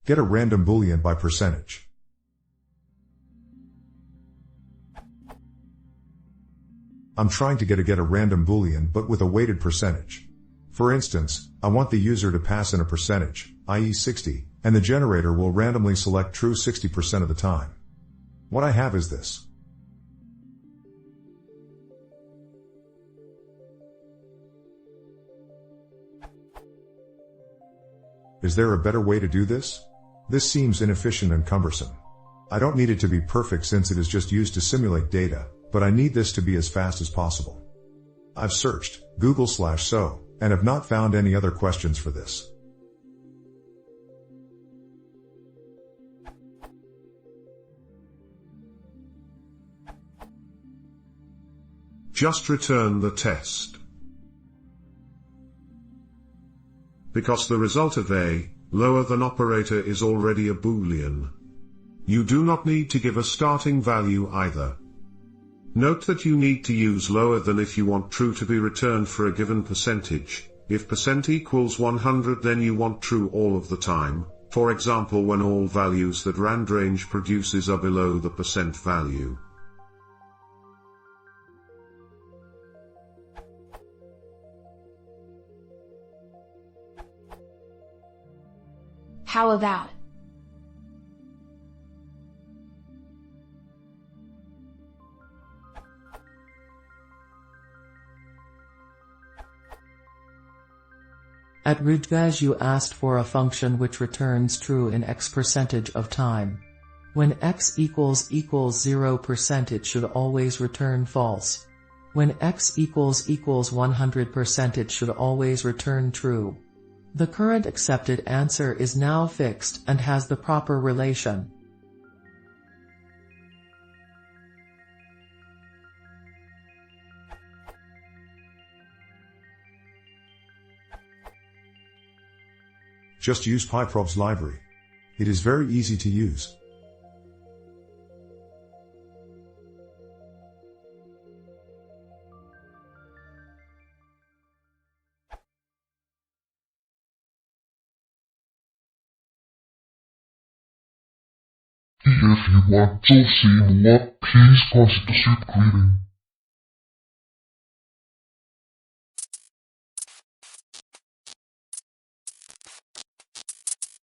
Get a random Boolean by percentage. I'm trying to get a random Boolean but with a weighted percentage. For instance, I want the user to pass in a percentage, i.e. 60, and the generator will randomly select true 60% of the time. What I have is this. Is there a better way to do this? This seems inefficient and cumbersome. I don't need it to be perfect since it is just used to simulate data, but I need this to be as fast as possible. I've searched Google/so, and have not found any other questions for this. Just return the test. Because the result of a lower than operator is already a Boolean. You do not need to give a starting value either. Note that you need to use lower than if you want true to be returned for a given percentage. If % equals 100, then you want true all of the time, for example when all values that randrange produces are below the % value. How about? At Ridgevaz you asked for a function which returns true in x% of time. When x equals 0%, it should always return false. When x equals 100%, it should always return true. The current accepted answer is now fixed and has the proper relation. Just use PyProb's library. It is very easy to use. If you want to see more, please consider greeting.